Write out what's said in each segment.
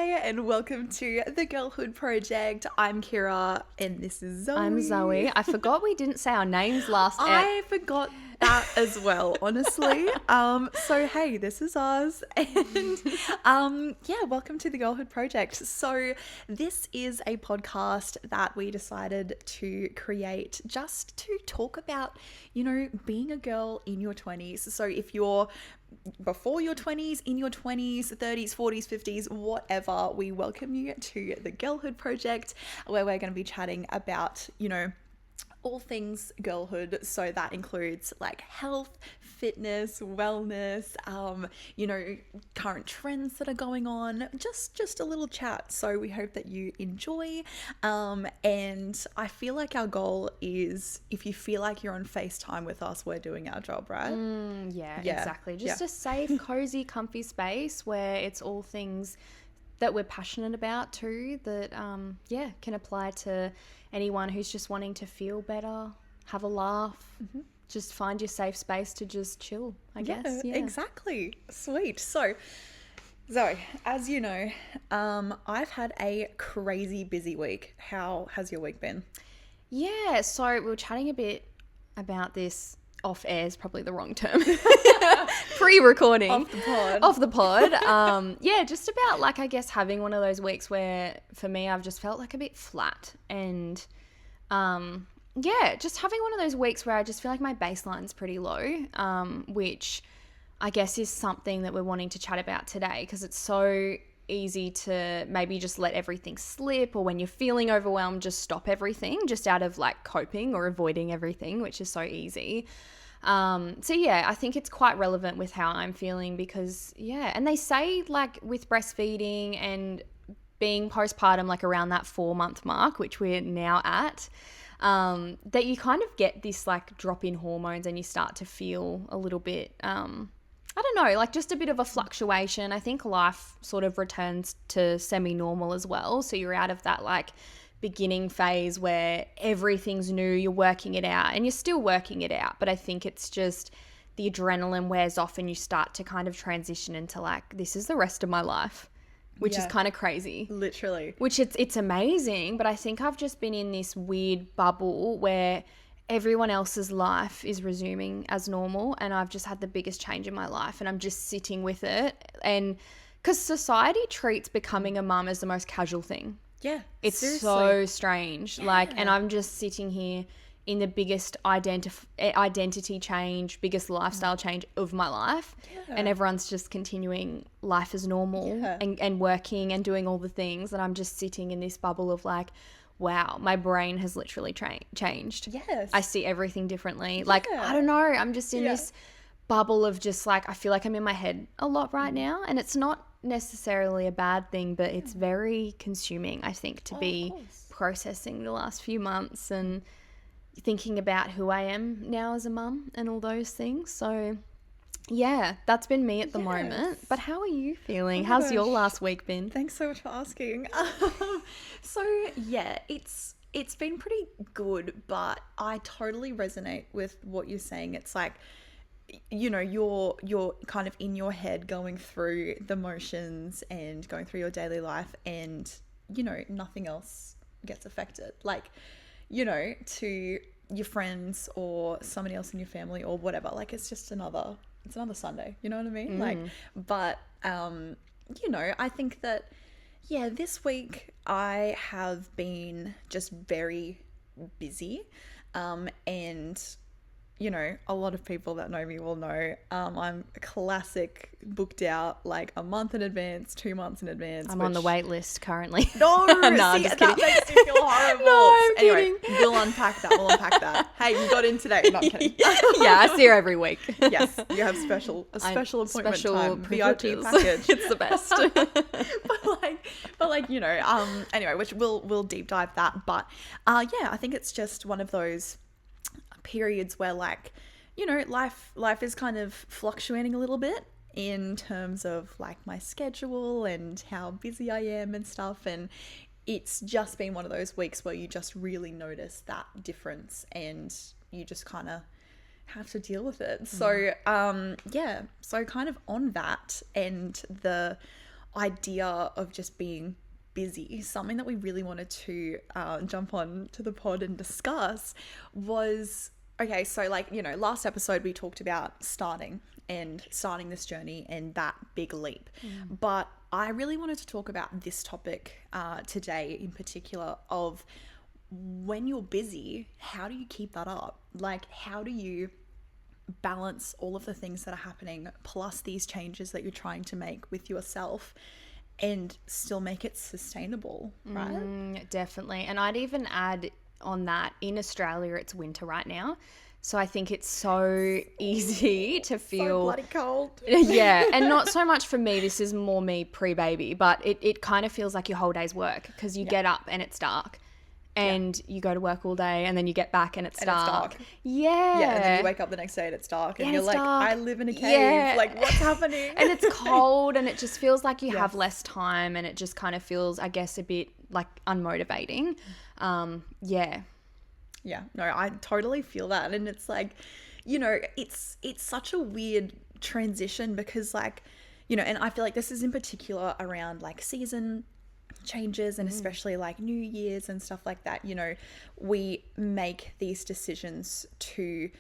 Hi, and welcome to the Girlhood Project. I'm Kirra, and this is Zoe. I'm Zoe. I forgot we didn't say our names last I forgot that as well, honestly. So hey, this is us, and welcome to the Girlhood Project. So this is a podcast that we decided to create just to talk about, being a girl in your 20s. So if you're before your 20s, in your 20s, 30s, 40s, 50s, whatever, we welcome you to the Girlhood Project, where we're going to be chatting about, all things girlhood. So that includes like health, fitness, wellness, current trends that are going on, just a little chat. So we hope that you enjoy. And I feel like our goal is, if you feel like you're on FaceTime with us, we're doing our job, right? Yeah, exactly. Just a safe, cozy, comfy space where it's all things that we're passionate about too, that can apply to anyone who's just wanting to feel better, have a laugh, just find your safe space to just chill, I guess. Yeah, exactly. Sweet. So, Zoe, as you know, I've had a crazy busy week. How has your week been? Yeah, so we were chatting a bit about this off air is probably the wrong term. Pre-recording. Off the pod. Just about like, I guess, having one of those weeks where for me I've just felt like a bit flat, and just having one of those weeks where I just feel like my baseline's pretty low, which I guess is something that we're wanting to chat about today, because it's so easy to maybe just let everything slip, or when you're feeling overwhelmed, just stop everything just out of like coping or avoiding everything, which is so easy. I think it's quite relevant with how I'm feeling, because and they say like with breastfeeding and being postpartum, like around that 4-month mark, which we're now at, that you kind of get this like drop in hormones and you start to feel a little bit I don't know, like just a bit of a fluctuation. I think life sort of returns to semi-normal as well. So you're out of that like beginning phase where everything's new, you're working it out, and you're still working it out. But I think it's just the adrenaline wears off and you start to kind of transition into like, this is the rest of my life, which is kind of crazy. Literally. Which it's amazing. But I think I've just been in this weird bubble where everyone else's life is resuming as normal, and I've just had the biggest change in my life, and I'm just sitting with it. And because society treats becoming a mum as the most casual thing. Yeah, it's seriously. So strange. And I'm just sitting here in the biggest identity change, biggest lifestyle change of my life, and everyone's just continuing life as normal and working and doing all the things, and I'm just sitting in this bubble of like, wow, my brain has literally changed. Yes. I see everything differently. Like, I don't know. I'm just in this bubble of just like, I feel like I'm in my head a lot right now. And it's not necessarily a bad thing, but it's very consuming, I think, to be processing the last few months and thinking about who I am now as a mum and all those things. So yeah, that's been me at the moment. But how are you feeling? How's your last week been? Thanks so much for asking. It's been pretty good, but I totally resonate with what you're saying. It's like, you're kind of in your head going through the motions and going through your daily life, and nothing else gets affected. Like, to your friends or somebody else in your family or whatever, like it's another Sunday, you know what I mean? Like, but I think that this week I have been just very busy, and a lot of people that know me will know I'm classic booked out like a month in advance, 2 months in advance. I'm on the wait list currently. No, I'm just kidding. That makes me feel horrible. No, I'm anyway, kidding. We'll unpack that. Hey, you got in today. No, I'm kidding. I see her every week. Yes, you have special appointment time, VIP package. It's the best. Anyway, which we'll deep dive that. But I think it's just one of those periods where like, life is kind of fluctuating a little bit in terms of like my schedule and how busy I am and stuff, and it's just been one of those weeks where you just really notice that difference and you just kind of have to deal with it. So so kind of on that, and the idea of just being busy, something that we really wanted to jump on to the pod and discuss was, okay, so like, you know, last episode we talked about starting this journey and that big leap. But I really wanted to talk about this topic today in particular of when you're busy, how do you keep that up? Like, how do you balance all of the things that are happening plus these changes that you're trying to make with yourself and still make it sustainable, right? Definitely. And I'd even add on that, in Australia, it's winter right now. So I think it's so easy to feel... So bloody cold. Yeah. And not so much for me. This is more me pre-baby. But it kind of feels like your whole day's work because you get up and it's dark. And you go to work all day and then you get back and it's dark. Yeah. Yeah, and then you wake up the next day and it's dark. And you're like, dark. I live in a cave. Yeah. Like, what's happening? And it's cold and it just feels like you have less time and it just kind of feels, I guess, a bit like unmotivating. Yeah. Yeah, no, I totally feel that. And it's like, you know, it's such a weird transition because like, you know, and I feel like this is in particular around like season changes and especially like New Year's and stuff like that. You know, we make these decisions to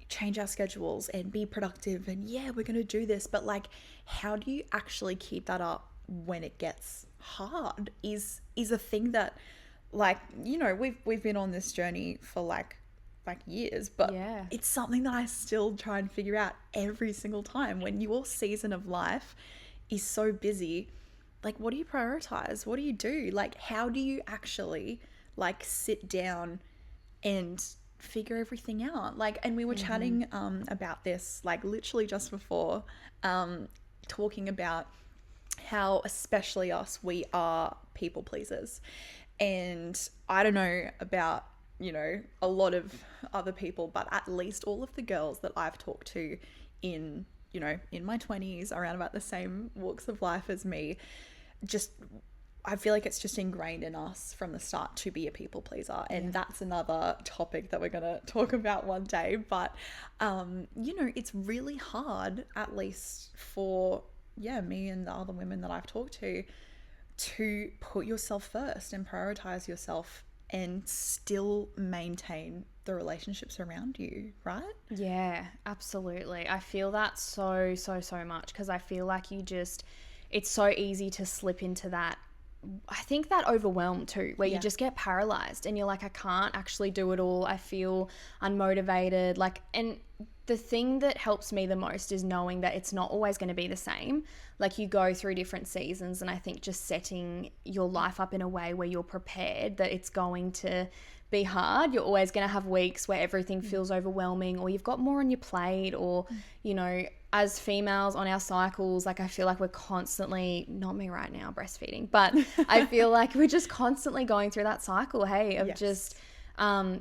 change our schedules and be productive and yeah, we're going to do this. But like, how do you actually keep that up when it gets hard is a thing that, like, you know, we've been on this journey for like years, but it's something that I still try and figure out every single time. When your season of life is so busy, like, what do you prioritize? What do you do? Like, how do you actually like sit down and figure everything out? Like, and we were chatting about this like literally just before, talking about how, especially us, we are people pleasers. And I don't know about, you know, a lot of other people, but at least all of the girls that I've talked to in, you know, in my 20s, around about the same walks of life as me, just, I feel like it's just ingrained in us from the start to be a people pleaser. And that's another topic that we're going to talk about one day. But, you know, it's really hard, at least for, me and the other women that I've talked to put yourself first and prioritize yourself and still maintain the relationships around you, right? Yeah, absolutely. I feel that so much because I feel like it's so easy to slip into that. I think that overwhelm too, where you just get paralyzed and you're like, I can't actually do it all. I feel unmotivated. Like, and the thing that helps me the most is knowing that it's not always going to be the same. Like, you go through different seasons, and I think just setting your life up in a way where you're prepared that it's going to be hard. You're always going to have weeks where everything feels overwhelming, or you've got more on your plate, or, you know, as females on our cycles, like, I feel like we're constantly, not me right now, breastfeeding, but I feel like we're just constantly going through that cycle, of just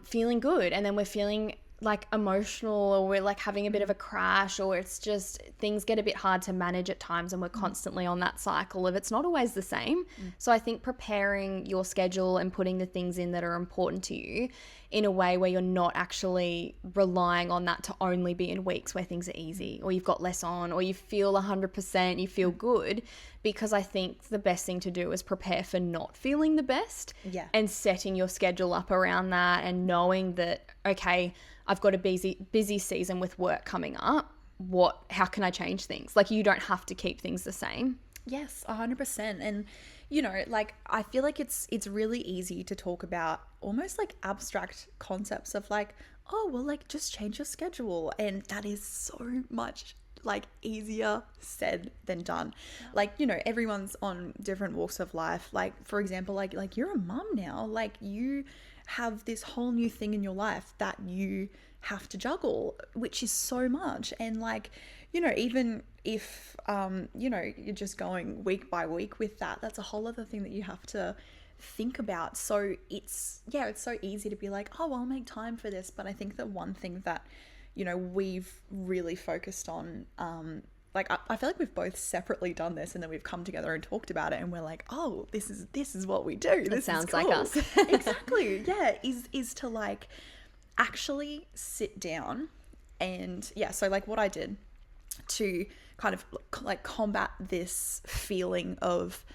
feeling good, and then we're feeling like emotional, or we're like having a bit of a crash, or it's just things get a bit hard to manage at times, and we're constantly on that cycle of it's not always the same. So I think preparing your schedule and putting the things in that are important to you in a way where you're not actually relying on that to only be in weeks where things are easy, or you've got less on, or you feel 100%, you feel good, because I think the best thing to do is prepare for not feeling the best, and setting your schedule up around that, and knowing that, okay, I've got a busy season with work coming up. How can I change things? Like, you don't have to keep things the same. Yes, 100%. And, you know, like, I feel like it's really easy to talk about almost like abstract concepts of like, oh, well, like, just change your schedule. And that is so much like easier said than done. Like, you know, everyone's on different walks of life. Like, for example, like you're a mum now, like, you have this whole new thing in your life that you have to juggle, which is so much. And like, you know, even if, you know, you're just going week by week with that, that's a whole other thing that you have to think about. So it's so easy to be like, oh, I'll make time for this. But I think that one thing that, you know, we've really focused on, like, I feel like we've both separately done this, and then we've come together and talked about it, and we're like, oh, this is what we do. This sounds cool. like us. Exactly. Yeah. Is to like actually sit down and so like what I did to kind of like combat this feeling of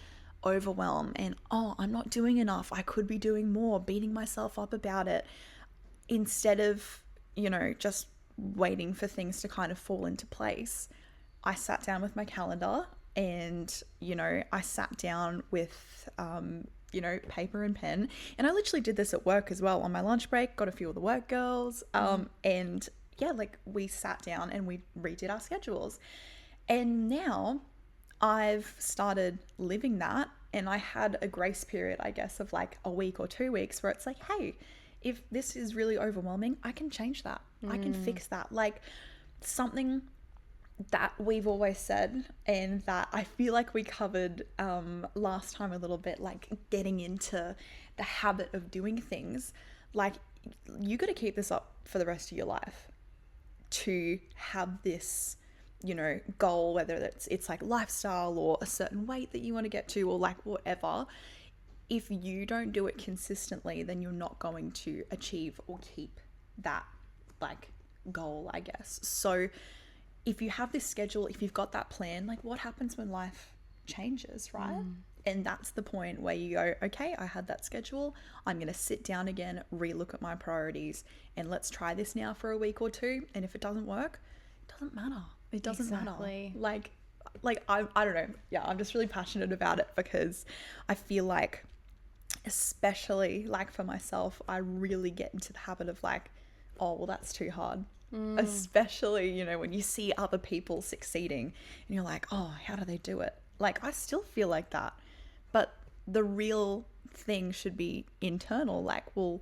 overwhelm and, oh, I'm not doing enough, I could be doing more, beating myself up about it, instead of, you know, just waiting for things to kind of fall into place, I sat down with my calendar and, you know, I sat down with, you know, paper and pen. And I literally did this at work as well on my lunch break, got a few of the work girls. And yeah, like we sat down and we redid our schedules. And now I've started living that. And I had a grace period, I guess, of like a week or 2 weeks where it's like, hey, if this is really overwhelming, I can change that. I can fix that. Like something that we've always said, and that I feel like we covered last time a little bit, like getting into the habit of doing things. Like you got to keep this up for the rest of your life to have this, you know, goal, whether it's like lifestyle or a certain weight that you want to get to or like whatever. If you don't do it consistently, then you're not going to achieve or keep that like goal, I guess. So if you have this schedule, if you've got that plan, like what happens when life changes, right? And that's the point where you go, okay, I had that schedule. I'm going to sit down again, relook at my priorities, and let's try this now for a week or two. And if it doesn't work, it doesn't matter. It doesn't matter. Like I don't know. Yeah, I'm just really passionate about it because I feel like, especially like for myself, I really get into the habit of like, oh, well, that's too hard. Especially, you know, when you see other people succeeding and you're like, oh, how do they do it? Like, I still feel like that. But the real thing should be internal. Like, well,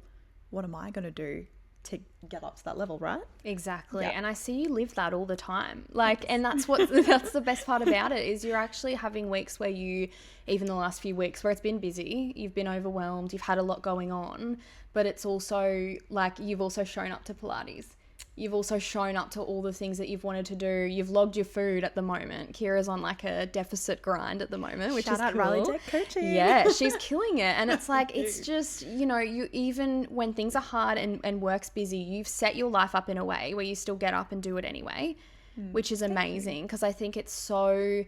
what am I going to do to get up to that level, right? Exactly. Yeah. And I see you live that all the time. Like, and that's that's the best part about it, is you're actually having weeks where you, even the last few weeks where it's been busy, you've been overwhelmed, you've had a lot going on, but it's also like you've also shown up to Pilates. You've also shown up to all the things that you've wanted to do. You've logged your food at the moment. Kirra's on like a deficit grind at the moment, which is cool. Rally Deck coaching. Yeah, she's killing it. And it's like, it's just, you know, you even when things are hard and work's busy, you've set your life up in a way where you still get up and do it anyway, which is amazing, because I think it's so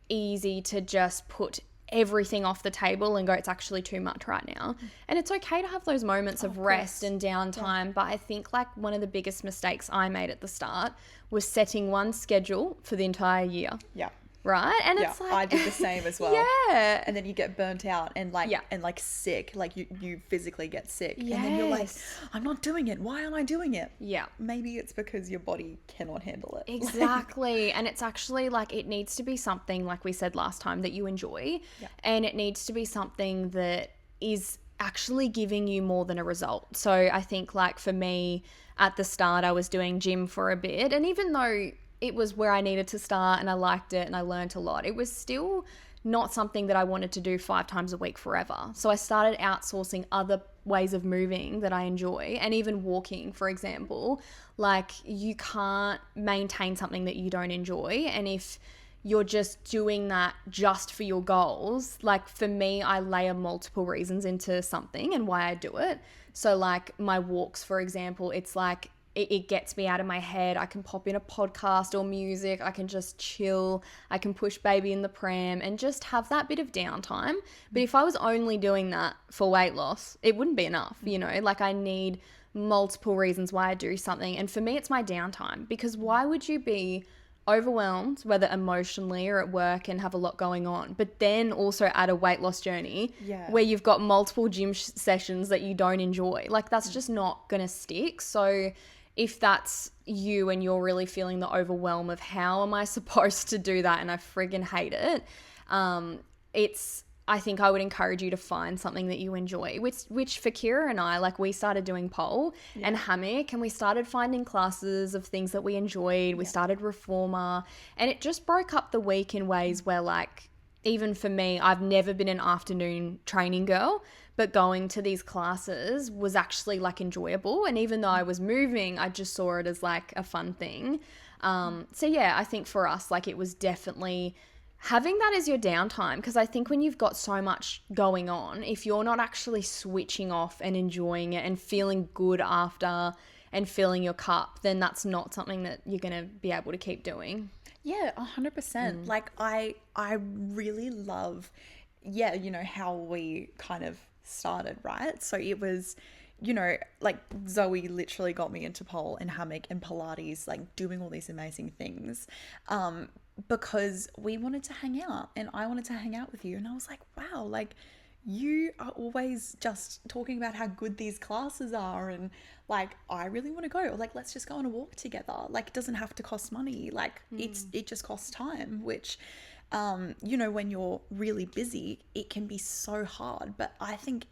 easy to just put everything off the table and go, it's actually too much right now. And it's okay to have those moments of rest and downtime. But I think like one of the biggest mistakes I made at the start was setting one schedule for the entire year. Yeah. Right? And it's like, I did the same as well. Yeah. And then you get burnt out and like and like sick, like you physically get sick. Yes. And then you're like, I'm not doing it. Why aren't I doing it? Yeah. Maybe it's because your body cannot handle it. Exactly. And it's actually like, it needs to be something, like we said last time, that you enjoy. Yeah. And it needs to be something that is actually giving you more than a result. So I think like for me at the start, I was doing gym for a bit. And even though it was where I needed to start and I liked it and I learned a lot, it was still not something that I wanted to do 5 times a week forever. So I started outsourcing other ways of moving that I enjoy, and even walking, for example. Like, you can't maintain something that you don't enjoy. And if you're just doing that just for your goals, like for me, I layer multiple reasons into something and why I do it. So like my walks, for example, it's like, it gets me out of my head. I can pop in a podcast or music. I can just chill. I can push baby in the pram and just have that bit of downtime. But if I was only doing that for weight loss, it wouldn't be enough, you know? Like, I need multiple reasons why I do something. And for me, it's my downtime, because why would you be overwhelmed, whether emotionally or at work, and have a lot going on, but then also add a weight loss journey where you've got multiple gym sessions that you don't enjoy? Like, that's just not going to stick. So if that's you and you're really feeling the overwhelm of how am I supposed to do that and I friggin' hate it, I think I would encourage you to find something that you enjoy, which for Kirra and I, like, we started doing pole and hammock, and we started finding classes of things that we enjoyed. We started reformer, and it just broke up the week in ways where, like, even for me, I've never been an afternoon training girl, but going to these classes was actually like enjoyable. And even though I was moving, I just saw it as like a fun thing. So yeah, I think for us, like, it was definitely having that as your downtime, because I think when you've got so much going on, if you're not actually switching off and enjoying it and feeling good after and filling your cup, then that's not something that you're going to be able to keep doing. Yeah, 100%. Like I really love, yeah, you know, how we kind of started, right? So it was, you know, like Zoe literally got me into pole and hammock and Pilates, like doing all these amazing things. Because we wanted to hang out and I wanted to hang out with you. And I was like, wow, like you are always just talking about how good these classes are, and like I really want to go, or like let's just go on a walk together. Like it doesn't have to cost money, like it just costs time, which you know, when you're really busy it can be so hard. But I think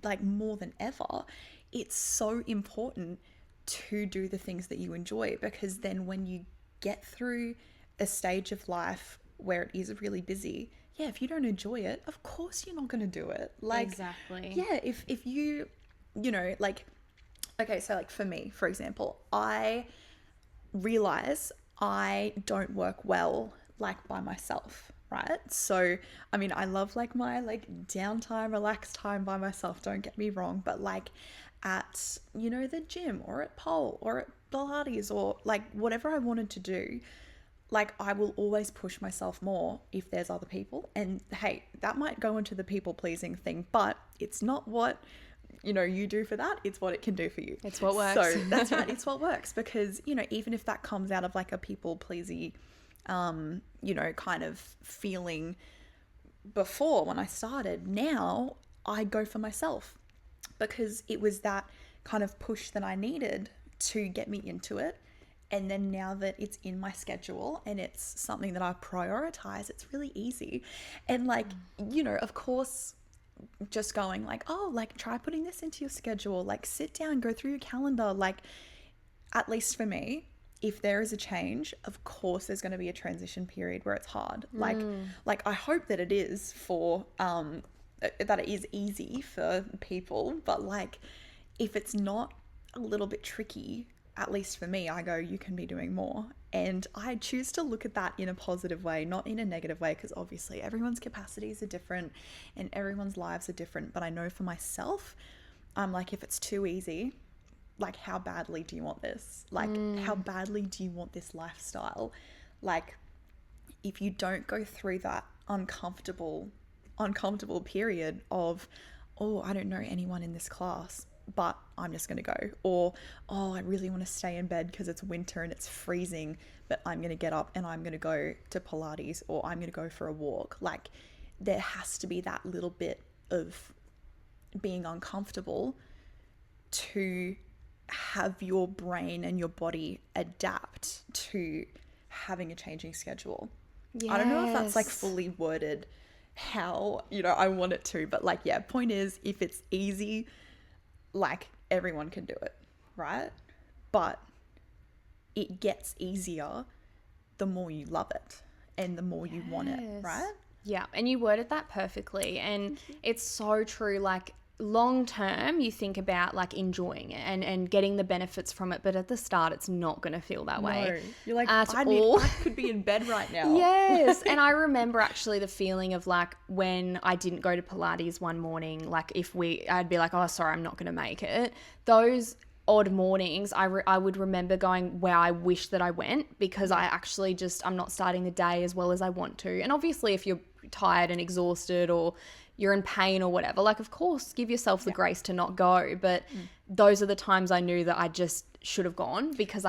like more than ever it's so important to do the things that you enjoy, because then when you get through a stage of life where it is really busy, yeah, if you don't enjoy it, of course you're not going to do it. Like, Exactly. yeah, if you, you know, like, okay, so like for me, for example, I realize I don't work well like by myself, right? So, I mean, I love like my like downtime, relaxed time by myself, don't get me wrong, but like at, you know, the gym or at pole or at Pilates or like whatever I wanted to do, like I will always push myself more if there's other people. And hey, that might go into the people pleasing thing, but it's not what, you know, you do for that, it's what it can do for you. It's what works. So that's right, it's what works. Because, you know, even if that comes out of like a people pleasy you know, kind of feeling before when I started, now I go for myself because it was that kind of push that I needed to get me into it. And then now that it's in my schedule and it's something that I prioritize, it's really easy. And like, you know, of course, just going like, oh, like try putting this into your schedule, like sit down, go through your calendar. Like, at least for me, if there is a change, of course there's going to be a transition period where it's hard. Like I hope that it is for that it is easy for people, but like if it's not a little bit tricky, at least for me, I go, you can be doing more. And I choose to look at that in a positive way, not in a negative way, because obviously everyone's capacities are different and everyone's lives are different. But I know for myself, I'm like, if it's too easy, like how badly do you want this? Like how badly do you want this lifestyle? Like if you don't go through that uncomfortable period of, oh, I don't know anyone in this class, but I'm just going to go. Or, oh, I really want to stay in bed because it's winter and it's freezing, but I'm going to get up and I'm going to go to Pilates, or I'm going to go for a walk. Like there has to be that little bit of being uncomfortable to have your brain and your body adapt to having a changing schedule. Yes. I don't know if that's like fully worded how, you know, I want it to, but like, yeah, point is, if it's easy, like everyone can do it, right? But it gets easier the more you love it and the more you want it, right? Yeah, and you worded that perfectly. And it's so true. Like long term, you think about like enjoying it and getting the benefits from it, but at the start it's not going to feel that way. You're like, I could be in bed right now. Yes. And I remember actually the feeling of like when I didn't go to Pilates one morning, like I'd be like, oh, sorry, I'm not going to make it. Those odd mornings, I would remember going, wow, I wish that I went, because I actually I'm not starting the day as well as I want to. And obviously if you're tired and exhausted or you're in pain or whatever, like of course give yourself the grace to not go. But those are the times I knew that I just should have gone, because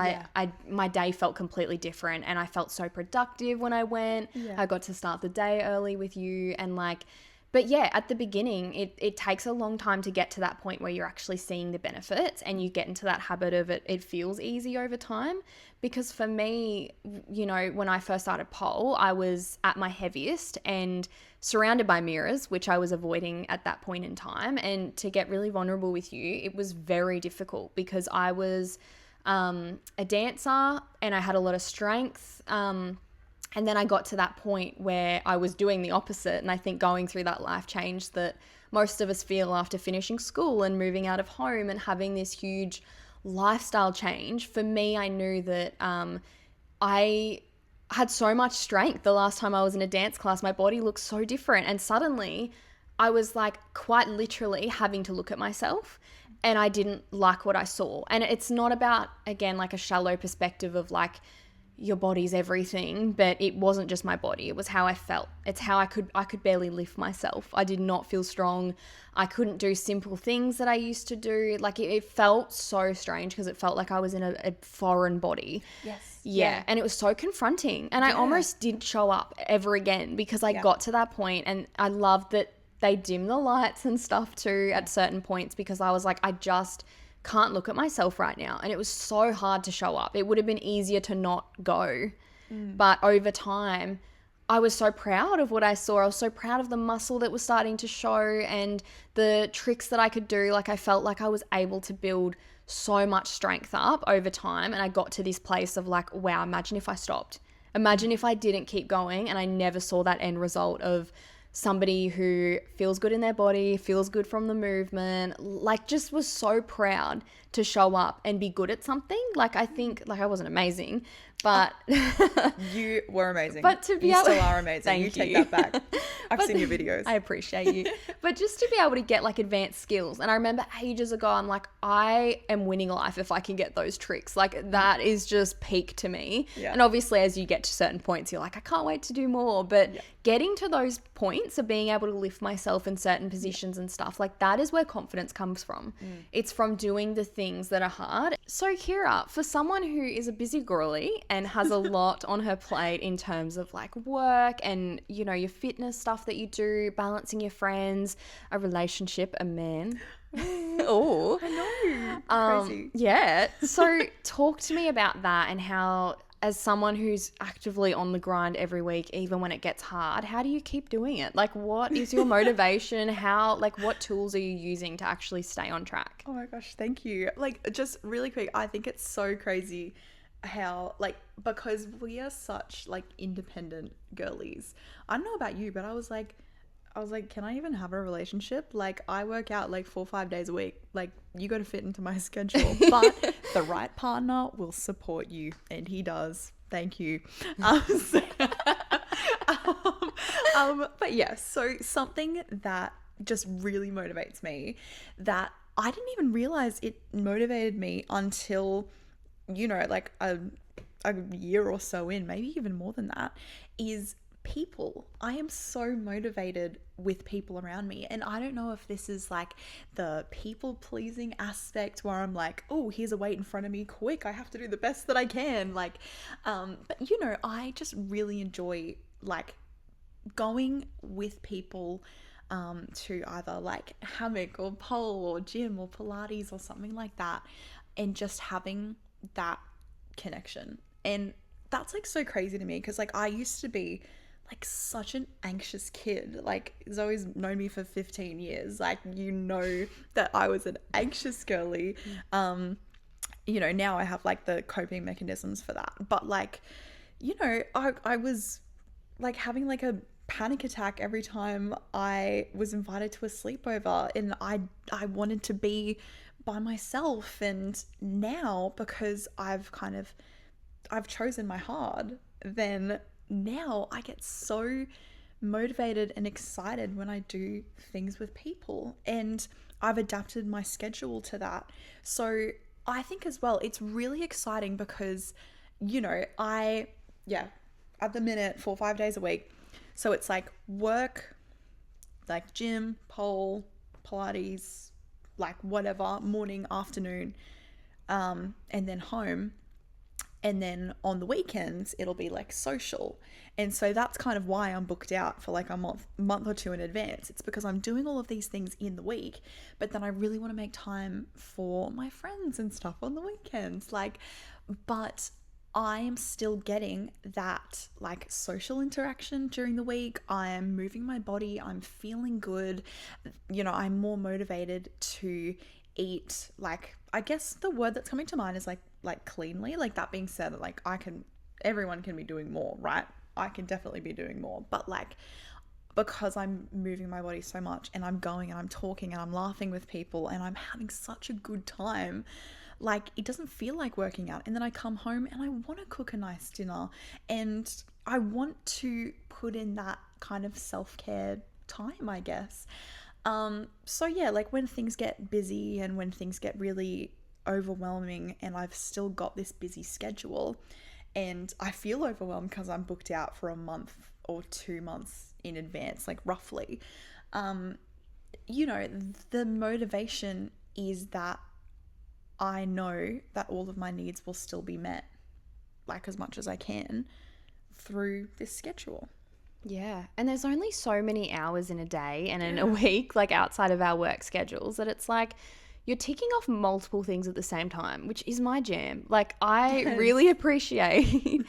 my day felt completely different and I felt so productive when I went. I got to start the day early with you, and like, but yeah, at the beginning, it takes a long time to get to that point where you're actually seeing the benefits and you get into that habit of it. It feels easy over time. Because for me, you know, when I first started pole, I was at my heaviest and surrounded by mirrors, which I was avoiding at that point in time. And to get really vulnerable with you, it was very difficult because I was a dancer and I had a lot of strength. And then I got to that point where I was doing the opposite. And I think going through that life change that most of us feel after finishing school and moving out of home and having this huge lifestyle change. For me, I knew that I had so much strength the last time I was in a dance class. My body looked so different. And suddenly I was like quite literally having to look at myself, and I didn't like what I saw. And it's not about, again, like a shallow perspective of like, your body's everything, but it wasn't just my body. It was how I felt. It's how I could barely lift myself. I did not feel strong. I couldn't do simple things that I used to do. Like it felt so strange because it felt like I was in a foreign body. Yes. Yeah. And it was so confronting. And I almost didn't show up ever again because I got to that point, and I loved that they dim the lights and stuff too at certain points, because I was like, I just can't look at myself right now. And it was so hard to show up. It would have been easier to not go. But over time, I was so proud of what I saw. I was so proud of the muscle that was starting to show and the tricks that I could do. Like I felt like I was able to build so much strength up over time. And I got to this place of like, wow, imagine if I stopped. Imagine if I didn't keep going and I never saw that end result of somebody who feels good in their body, feels good from the movement, like just was so proud to show up and be good at something. Like I think, like I wasn't amazing, but you were amazing. But to be you able, still are amazing. Thank you take that back. I've seen your videos. I appreciate you. But just to be able to get like advanced skills. And I remember ages ago, I'm like, I am winning life if I can get those tricks. Like that is just peak to me. Yeah. And obviously as you get to certain points, you're like, I can't wait to do more. But getting to those points of being able to lift myself in certain positions and stuff, like that is where confidence comes from. It's from doing the things that are hard. So Kirra, for someone who is a busy girly and has a lot on her plate in terms of like work and, you know, your fitness stuff that you do, balancing your friends, a relationship, a man. Oh, I know. Crazy. Yeah. So talk to me about that and how, as someone who's actively on the grind every week, even when it gets hard, how do you keep doing it? Like, what is your motivation? What tools are you using to actually stay on track? Oh my gosh, thank you. Like, just really quick, I think it's so crazy how, like, because we are such, like, independent girlies. I don't know about you, but I was like, can I even have a relationship? Like, I work out like 4 or 5 days a week. Like, you got to fit into my schedule. But the right partner will support you, and he does. Thank you. But yeah, so something that just really motivates me, that I didn't even realize it motivated me until, you know, like a year or so in, maybe even more than that, is people. I am so motivated with people around me, and I don't know if this is like the people pleasing aspect where I'm like, oh, here's a weight in front of me, quick, I have to do the best that I can, like but you know, I just really enjoy like going with people to either like hammock or pole or gym or Pilates or something like that, and just having that connection. And that's like so crazy to me, because like I used to be like such an anxious kid. Like Zoe's known me for 15 years. Like, you know that I was an anxious girly. You know, now I have like the coping mechanisms for that. But like, you know, I was like having like a panic attack every time I was invited to a sleepover, and I wanted to be by myself. And now, because I've chosen my hard, then now I get so motivated and excited when I do things with people, and I've adapted my schedule to that. So I think as well, it's really exciting because, you know, at the minute 4 or 5 days a week. So it's like work, like gym, pole, Pilates, like whatever, morning, afternoon, and then home. And then on the weekends, it'll be like social. And so that's kind of why I'm booked out for like a month or two in advance. It's because I'm doing all of these things in the week, but then I really want to make time for my friends and stuff on the weekends. Like, but I am still getting that like social interaction during the week. I am moving my body. I'm feeling good. You know, I'm more motivated to eat. Like, I guess the word that's coming to mind is like cleanly. Like, that being said, like everyone can be doing more, right? I can definitely be doing more, but like, because I'm moving my body so much, and I'm going and I'm talking and I'm laughing with people and I'm having such a good time, like, it doesn't feel like working out. And then I come home and I want to cook a nice dinner, and I want to put in that kind of self-care time, I guess. So yeah, like when things get busy and when things get really overwhelming and I've still got this busy schedule, and I feel overwhelmed because I'm booked out for a month or 2 months in advance, like roughly. You know, the motivation is that I know that all of my needs will still be met, like as much as I can, through this schedule. Yeah. And there's only so many hours in a day and in a week, like outside of our work schedules, that it's like you're ticking off multiple things at the same time, which is my jam. Like, I really appreciate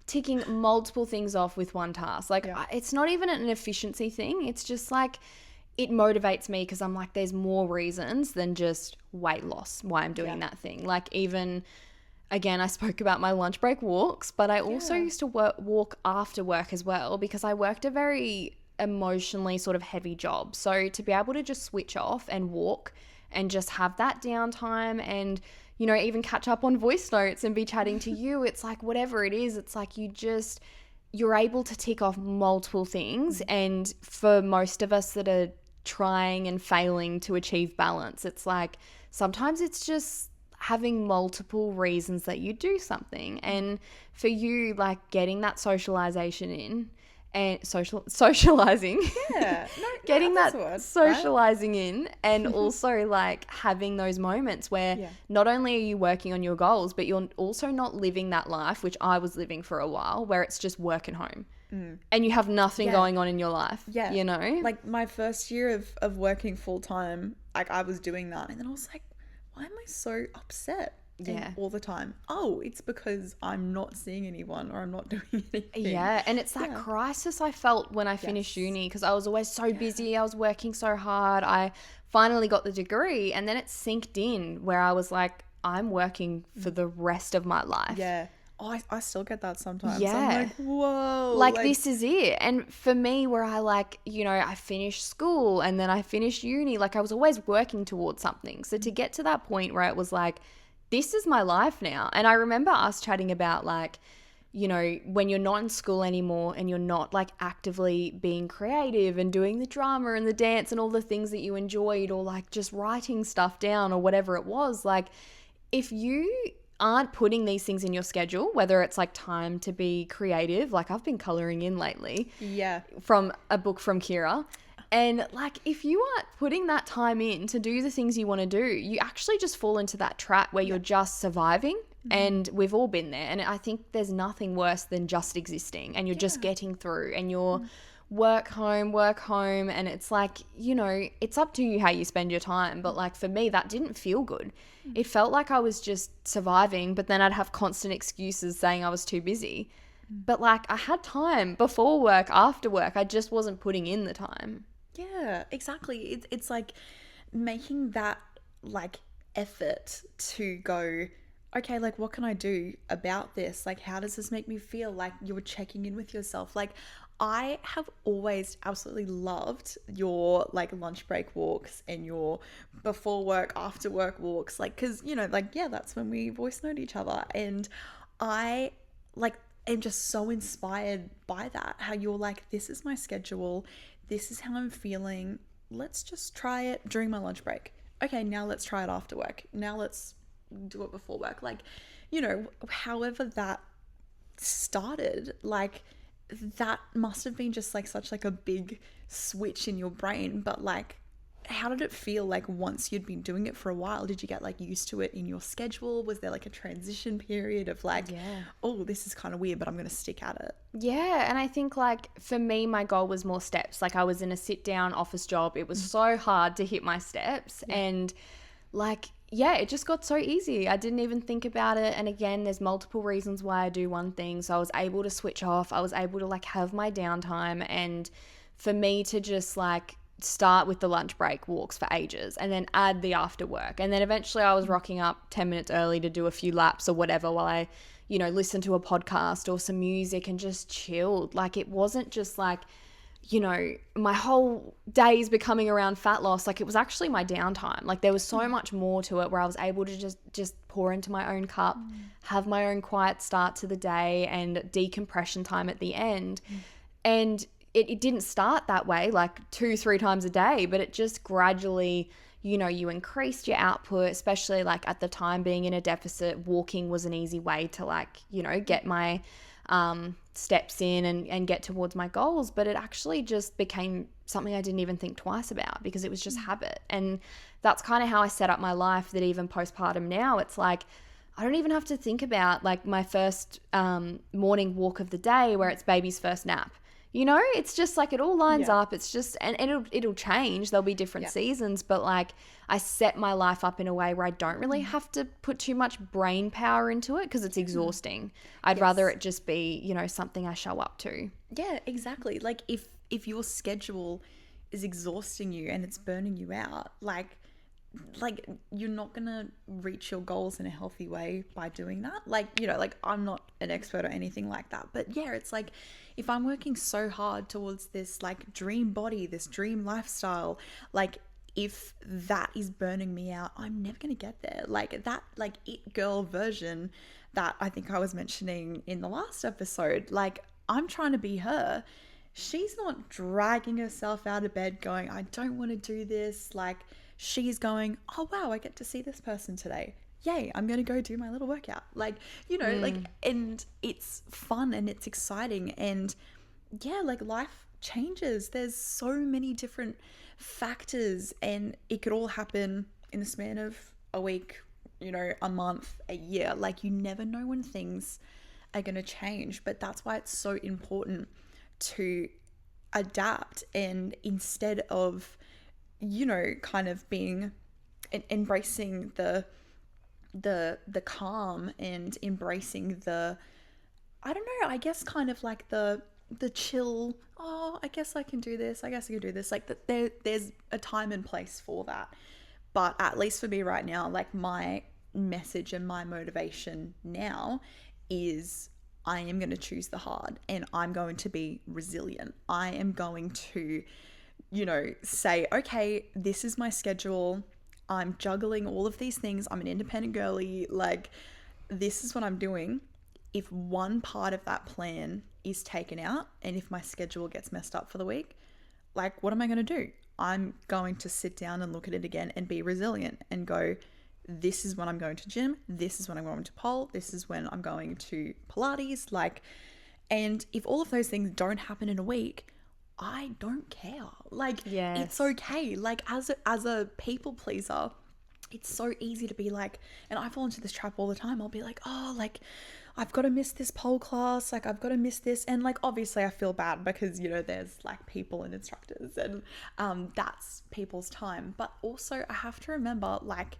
ticking multiple things off with one task. Like, it's not even an efficiency thing. It's just like, it motivates me because I'm like, there's more reasons than just weight loss why I'm doing that thing. Like, even, again, I spoke about my lunch break walks, but I also used to walk after work as well, because I worked a very emotionally sort of heavy job. So to be able to just switch off and walk and just have that downtime and, you know, even catch up on voice notes and be chatting to you, it's like, whatever it is, it's like you're able to tick off multiple things. And for most of us that are trying and failing to achieve balance, it's like sometimes it's just having multiple reasons that you do something. And for you, like getting that socialization in and socializing, getting that socializing in, and also like having those moments where not only are you working on your goals, but you're also not living that life, which I was living for a while, where it's just work and home. And you have nothing going on in your life, you know? Like my first year of working full time, like I was doing that, and then I was like, why am I so upset all the time? Oh, it's because I'm not seeing anyone or I'm not doing anything. Yeah, and it's that crisis I felt when I finished uni, because I was always so busy. I was working so hard. I finally got the degree, and then it sinked in where I was like, I'm working for the rest of my life. Yeah. Oh, I still get that sometimes. Yeah. I'm like, whoa. Like this is it. And for me, where I like, you know, I finished school and then I finished uni, like I was always working towards something. So to get to that point where it was like, this is my life now. And I remember us chatting about like, you know, when you're not in school anymore and you're not like actively being creative and doing the drama and the dance and all the things that you enjoyed, or like just writing stuff down or whatever it was, like if you aren't putting these things in your schedule, whether it's like time to be creative, like I've been coloring in lately from a book from Kirra, and like if you aren't putting that time in to do the things you want to do, you actually just fall into that trap where you're just surviving. And we've all been there, and I think there's nothing worse than just existing and you're just getting through, and you're work home, and it's like, you know, it's up to you how you spend your time. But like for me, that didn't feel good. It felt like I was just surviving, but then I'd have constant excuses saying I was too busy. But like I had time before work, after work, I just wasn't putting in the time. Yeah, exactly. It's like making that like effort to go, okay, like what can I do about this? Like how does this make me feel? Like you're checking in with yourself. Like I have always absolutely loved your like lunch break walks and your before work, after work walks. Like, cause you know, like, yeah, that's when we voice note each other. And I like am just so inspired by that. How you're like, this is my schedule. This is how I'm feeling. Let's just try it during my lunch break. Okay, now let's try it after work. Now let's do it before work. Like, you know, however that started, like that must have been just like such like a big switch in your brain. But like, how did it feel like once you'd been doing it for a while? Did you get like used to it in your schedule? Was there like a transition period of like, oh, this is kind of weird, but I'm going to stick at it? Yeah. And I think like for me, my goal was more steps. Like I was in a sit down office job. It was so hard to hit my steps. And like, yeah, it just got so easy. I didn't even think about it. And again, there's multiple reasons why I do one thing. So I was able to switch off. I was able to like have my downtime, and for me to just like start with the lunch break walks for ages and then add the after work. And then eventually I was rocking up 10 minutes early to do a few laps or whatever while I, you know, listened to a podcast or some music and just chilled. Like it wasn't just like, you know, my whole days becoming around fat loss. Like it was actually my downtime. Like there was so much more to it where I was able to just pour into my own cup, have my own quiet start to the day and decompression time at the end. And it didn't start that way, like 2-3 times a day, but it just gradually, you know, you increased your output, especially like at the time being in a deficit. Walking was an easy way to, like, you know, get my steps in and get towards my goals. But it actually just became something I didn't even think twice about, because it was just habit. And that's kind of how I set up my life, that even postpartum now, it's like I don't even have to think about like my first morning walk of the day where it's baby's first nap. You know, it's just like it all lines up. It's just, and it'll change. There'll be different seasons, but like I set my life up in a way where I don't really have to put too much brain power into it, because it's exhausting. I'd rather it just be, you know, something I show up to. Yeah, exactly. Like if your schedule is exhausting you and it's burning you out, like you're not gonna reach your goals in a healthy way by doing that. Like, you know, like I'm not an expert or anything like that, but yeah, it's like if I'm working so hard towards this like dream body, this dream lifestyle, like if that is burning me out, I'm never gonna get there. Like that, like it girl version that I think I was mentioning in the last episode, like I'm trying to be her. She's not dragging herself out of bed going, I don't want to do this. Like she's going, oh wow, I get to see this person today. Yay, I'm going to go do my little workout. Like, you know, like, and it's fun and it's exciting. And yeah, like life changes. There's so many different factors, and it could all happen in the span of a week, you know, a month, a year. Like you never know when things are going to change, but that's why it's so important to adapt. And instead of, you know, kind of being embracing the calm and embracing the, I don't know, I guess kind of like the chill, oh, I guess I can do this, like that there's a time and place for that. But at least for me right now, like my message and my motivation now is I am going to choose the hard, and I'm going to be resilient. I am going to, you know, say, okay, this is my schedule. I'm juggling all of these things. I'm an independent girly. Like, this is what I'm doing. If one part of that plan is taken out, and if my schedule gets messed up for the week, like, what am I going to do? I'm going to sit down and look at it again and be resilient and go, this is when I'm going to gym. This is when I'm going to pole. This is when I'm going to Pilates. Like, and if all of those things don't happen in a week, I don't care. Like, it's okay. Like, as a people pleaser, it's so easy to be like, and I fall into this trap all the time. I'll be like, oh, like, I've got to miss this pole class. Like, I've got to miss this. And like, obviously I feel bad because, you know, there's like people and instructors, and that's people's time. But also I have to remember, like,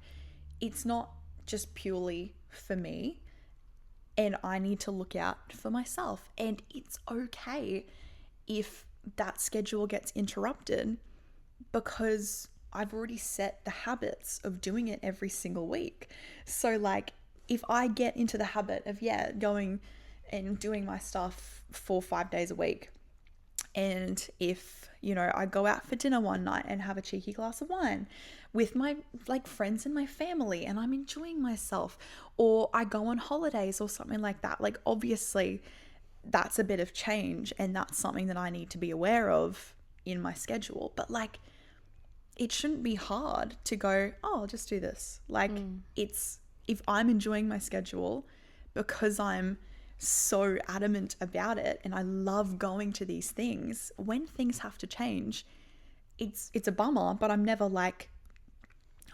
it's not just purely for me, and I need to look out for myself. And it's okay if that schedule gets interrupted, because I've already set the habits of doing it every single week. So like if I get into the habit of going and doing my stuff 4-5 days a week, and if, you know, I go out for dinner one night and have a cheeky glass of wine with my like friends and my family, and I'm enjoying myself, or I go on holidays or something like that, like obviously that's a bit of change, and that's something that I need to be aware of in my schedule. But like, it shouldn't be hard to go, oh, I'll just do this. Like it's, if I'm enjoying my schedule because I'm so adamant about it and I love going to these things, when things have to change, it's a bummer, but I'm never like,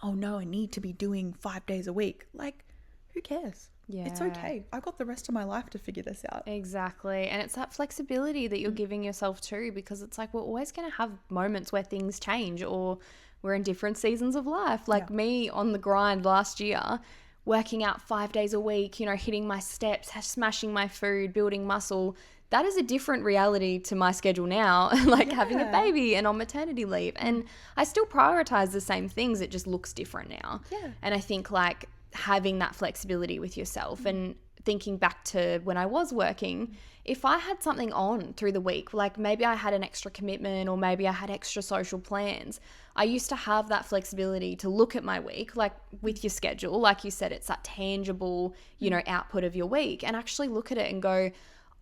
oh no, I need to be doing 5 days a week. Like, who cares? Yeah. It's okay. I've got the rest of my life to figure this out. Exactly. And it's that flexibility that you're giving yourself too, because it's like we're always going to have moments where things change, or we're in different seasons of life. Like me on the grind last year, working out 5 days a week, you know, hitting my steps, smashing my food, building muscle. That is a different reality to my schedule now, like having a baby and on maternity leave. And I still prioritize the same things. It just looks different now. Yeah. And I think like having that flexibility with yourself, and thinking back to when I was working, if I had something on through the week, like maybe I had an extra commitment, or maybe I had extra social plans, I used to have that flexibility to look at my week, like with your schedule, like you said, it's that tangible, you know, output of your week, and actually look at it and go,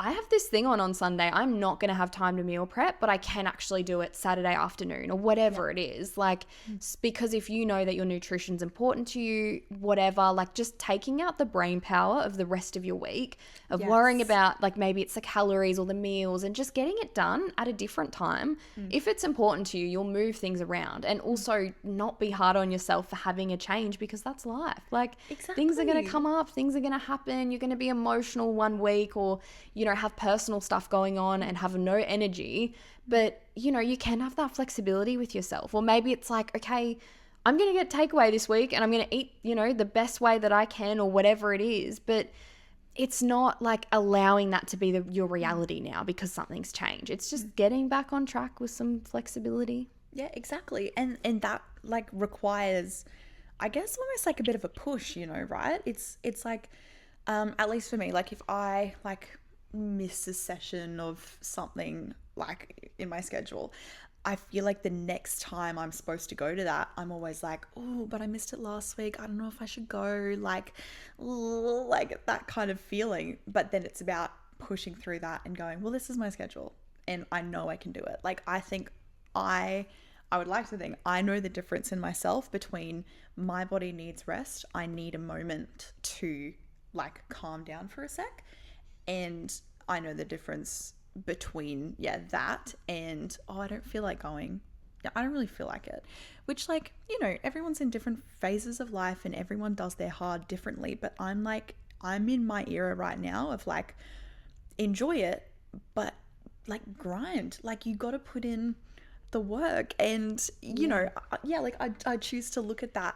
I have this thing on Sunday. I'm not going to have time to meal prep, but I can actually do it Saturday afternoon or whatever it is. Like, because if you know that your nutrition's important to you, whatever, like just taking out the brain power of the rest of your week of worrying about like maybe it's the calories or the meals and just getting it done at a different time. If it's important to you, you'll move things around, and also not be hard on yourself for having a change, because that's life. Like things are going to come up, things are going to happen. You're going to be emotional one week, or, you know, have personal stuff going on and have no energy. But, you know, you can have that flexibility with yourself. Or maybe it's like, okay, I'm going to get takeaway this week and I'm going to eat, you know, the best way that I can or whatever it is. But it's not like allowing that to be your reality now because something's changed. It's just getting back on track with some flexibility. Yeah, exactly. And that like requires, I guess, almost like a bit of a push, you know, right? It's like, at least for me, like if I like miss a session of something like in my schedule, I feel like the next time I'm supposed to go to that, I'm always like, oh, but I missed it last week. I don't know if I should go, like that kind of feeling. But then it's about pushing through that and going, well, this is my schedule and I know I can do it. Like, I think I would like to think I know the difference in myself between my body needs rest. I need a moment to like calm down for a sec. And I know the difference between, that and, oh, I don't feel like going. I don't really feel like it. Which, like, you know, everyone's in different phases of life and everyone does their hard differently. But I'm in my era right now of like, enjoy it, but like grind. Like, you got to put in the work. And, you know, like I choose to look at that,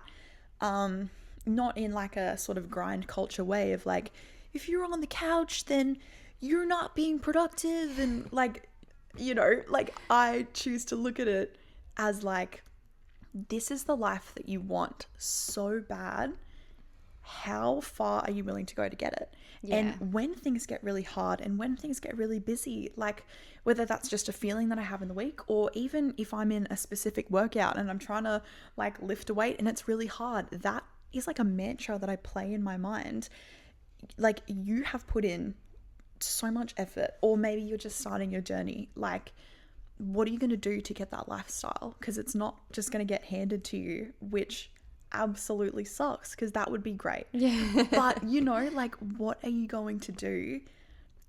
not in like a sort of grind culture way of like, if you're on the couch, then you're not being productive. And like, you know, like I choose to look at it as like, this is the life that you want so bad. How far are you willing to go to get it? Yeah. And when things get really hard and when things get really busy, like whether that's just a feeling that I have in the week, or even if I'm in a specific workout and I'm trying to like lift a weight and it's really hard, that is like a mantra that I play in my mind. Like, you have put in so much effort, or maybe you're just starting your journey. Like, what are you going to do to get that lifestyle? Because it's not just going to get handed to you, which absolutely sucks, because that would be great. Yeah. But, you know, like, what are you going to do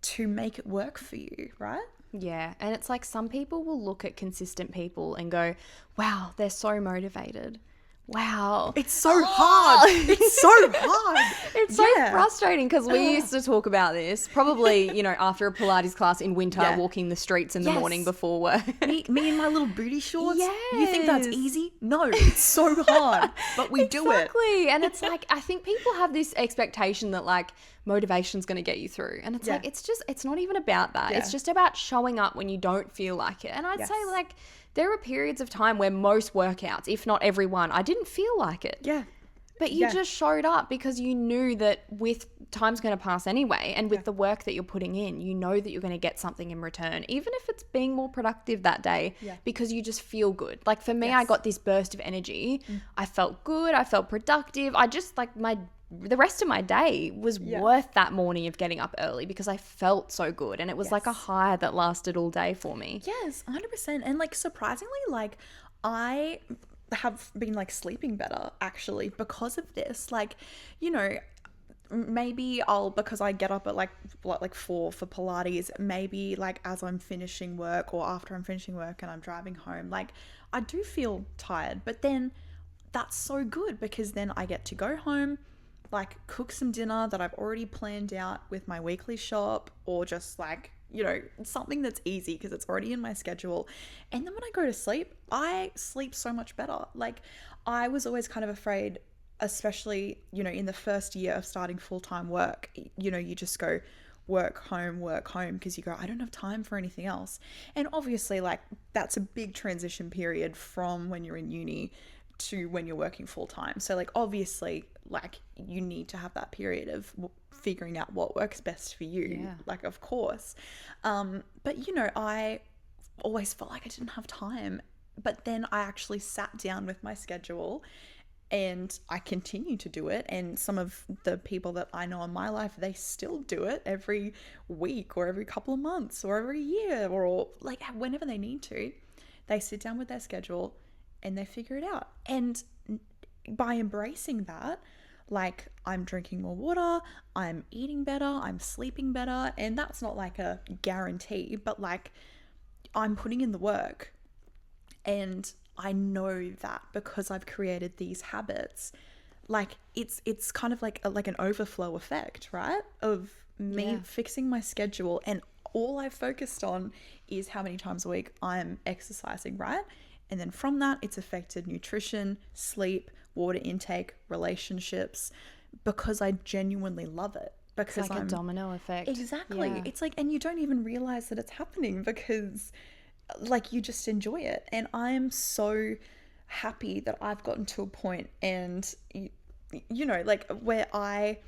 to make it work for you, right? Yeah. And it's like some people will look at consistent people and go, wow, they're so motivated. Wow. It's so hard. It's so hard. It's so frustrating, because we used to talk about this probably, you know, after a Pilates class in winter, walking the streets in the morning before work. Me in my little booty shorts. Yes. You think that's easy? No, it's so hard, but we do it. Exactly. And it's like, I think people have this expectation that like motivation's going to get you through. And it's like, it's not even about that. Yeah. It's just about showing up when you don't feel like it. And I'd say like, there are periods of time where most workouts, if not every one, I didn't feel like it. Yeah. But you just showed up because you knew that with time's going to pass anyway. And with the work that you're putting in, you know that you're going to get something in return, even if it's being more productive that day, because you just feel good. Like for me, I got this burst of energy. I felt good. I felt productive. I just like the rest of my day was worth that morning of getting up early, because I felt so good. And it was like a high that lasted all day for me. Yes, 100%. And like surprisingly, like I have been like sleeping better actually because of this. Like, you know, maybe because I get up at like 4 for Pilates, maybe like as I'm finishing work or after I'm finishing work and I'm driving home, like I do feel tired, but then that's so good because then I get to go home, like cook some dinner that I've already planned out with my weekly shop, or just like, you know, something that's easy because it's already in my schedule. And then when I go to sleep, I sleep so much better. Like I was always kind of afraid, especially, you know, in the first year of starting full-time work, you know, you just go work home because you go, I don't have time for anything else. And obviously like that's a big transition period from when you're in uni to when you're working full-time. So like obviously like you need to have that period of figuring out what works best for you, like of course. But you know, I always felt like I didn't have time, but then I actually sat down with my schedule And I continue to do it. And some of the people that I know in my life, they still do it every week or every couple of months or every year or like whenever they need to. They sit down with their schedule and they figure it out. And by embracing that, like I'm drinking more water, I'm eating better, I'm sleeping better. And that's not like a guarantee, but like I'm putting in the work. And I know that because I've created these habits, like it's kind of like an overflow effect, right? Of me fixing my schedule, and all I've focused on is how many times a week I'm exercising, right? And then from that, it's affected nutrition, sleep, water intake, relationships, because I genuinely love it. Because it's like a domino effect. Exactly. Yeah. It's like, and you don't even realize that it's happening because like you just enjoy it. And I'm so happy that I've gotten to a point, and you know, like where I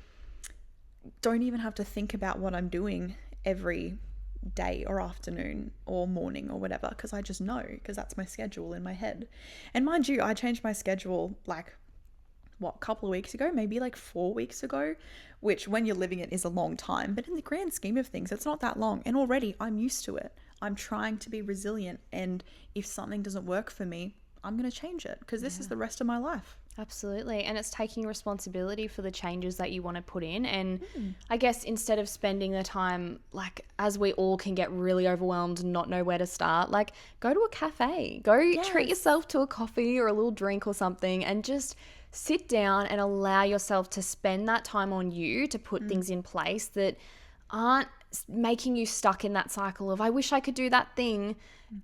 don't even have to think about what I'm doing every day or afternoon or morning or whatever, because I just know, because that's my schedule in my head. And mind you, I changed my schedule like a couple of weeks ago, maybe like 4 weeks ago, which when you're living it is a long time, but in the grand scheme of things, it's not that long. And already I'm used to it. I'm trying to be resilient, and if something doesn't work for me, I'm going to change it, because this is the rest of my life. Absolutely. And it's taking responsibility for the changes that you want to put in. And I guess instead of spending the time, like as we all can get really overwhelmed and not know where to start, like go to a cafe, treat yourself to a coffee or a little drink or something, and just sit down and allow yourself to spend that time on you to put things in place that aren't making you stuck in that cycle of I wish I could do that thing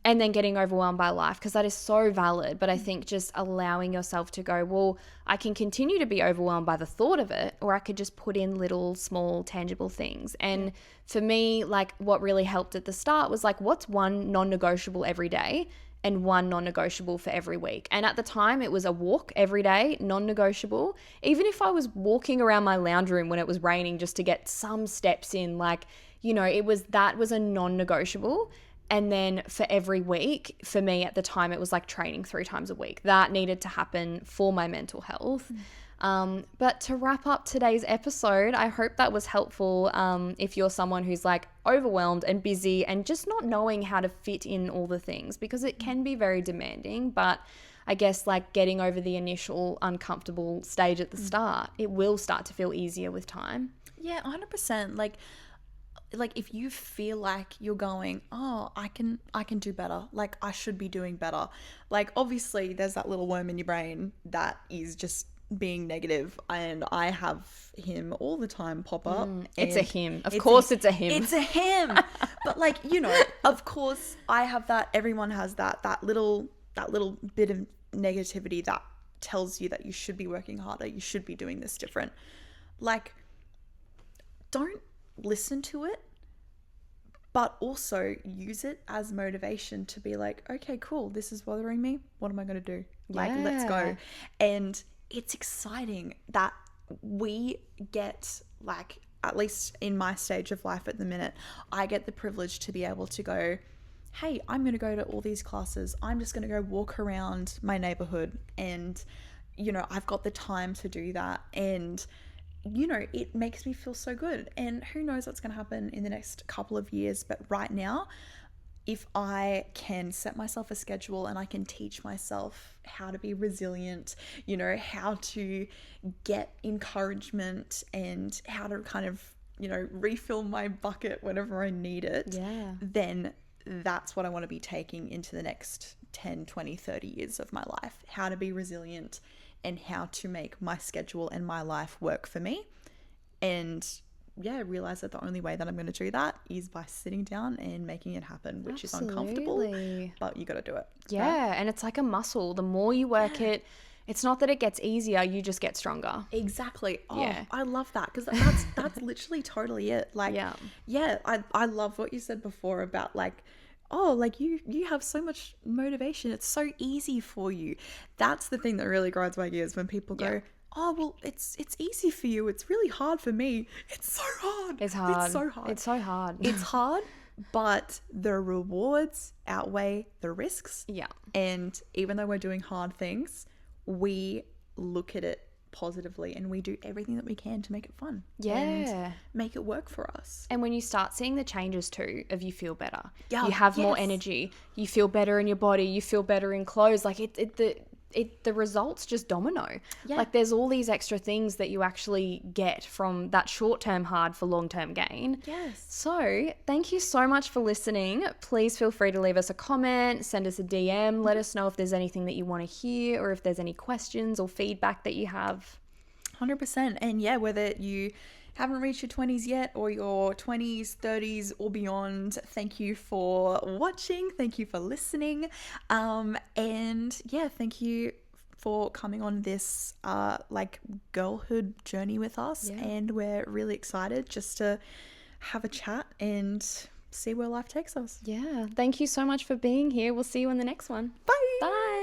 and then getting overwhelmed by life, because that is so valid. But I think just allowing yourself to go, well, I can continue to be overwhelmed by the thought of it, or I could just put in little small tangible things. And for me, like what really helped at the start was like, what's one non-negotiable every day and one non-negotiable for every week? And at the time it was a walk every day, non-negotiable. Even if I was walking around my lounge room when it was raining just to get some steps in, like, you know, that was a non-negotiable. And then for every week, for me at the time, it was like training 3 times a week. That needed to happen for my mental health. But to wrap up today's episode, I hope that was helpful if you're someone who's like overwhelmed and busy and just not knowing how to fit in all the things, because it can be very demanding. But I guess like getting over the initial uncomfortable stage at the start, it will start to feel easier with time. Yeah, 100%. Like if you feel like you're going, oh, I can do better, like I should be doing better, like obviously there's that little worm in your brain that is just being negative, and I have him all the time pop up. It's a him. Of course it's a him. It's a him. But like, you know, of course I have that. Everyone has that little bit of negativity that tells you that you should be working harder, you should be doing this different. Like, don't listen to it, but also use it as motivation to be like, okay, cool, this is bothering me, what am I going to do? Like, let's go. And it's exciting that we get, like, at least in my stage of life at the minute, I get the privilege to be able to go, hey, I'm going to go to all these classes, I'm just going to go walk around my neighborhood, and you know, I've got the time to do that. And you know, it makes me feel so good. And who knows what's going to happen in the next couple of years. But right now, if I can set myself a schedule and I can teach myself how to be resilient, you know, how to get encouragement and how to kind of, you know, refill my bucket whenever I need it, then that's what I want to be taking into the next 10, 20, 30 years of my life. How to be resilient and how to make my schedule and my life work for me. And realize that the only way that I'm going to do that is by sitting down and making it happen, which is uncomfortable, but you got to do it. Yeah. Right? And it's like a muscle. The more you work it, it's not that it gets easier, you just get stronger. Exactly. Oh, I love that, because that's literally totally it. Like, I love what you said before about like, oh, like you have so much motivation, it's so easy for you. That's the thing that really grinds my gears, when people go, oh, well, it's easy for you, it's really hard for me. It's so hard. It's hard. It's so hard. It's so hard. It's hard, but the rewards outweigh the risks. Yeah. And even though we're doing hard things, we look at it positively, and we do everything that we can to make it fun. Yeah. And make it work for us. And when you start seeing the changes too, of you feel better, Yeah, you have more yes. energy, you feel better in your body, you feel better in clothes, like the results just domino. Yeah. Like there's all these extra things that you actually get from that short-term hard for long-term gain. Yes. So thank you so much for listening. Please feel free to leave us a comment, send us a DM, let us know if there's anything that you want to hear or if there's any questions or feedback that you have. 100%. And yeah, whether you haven't reached your 20s yet or your 20s, 30s or beyond, thank you for watching. Thank you for listening. And yeah, thank you for coming on this girlhood journey with us. Yeah. And we're really excited just to have a chat and see where life takes us. Yeah. Thank you so much for being here. We'll see you in the next one. Bye. Bye.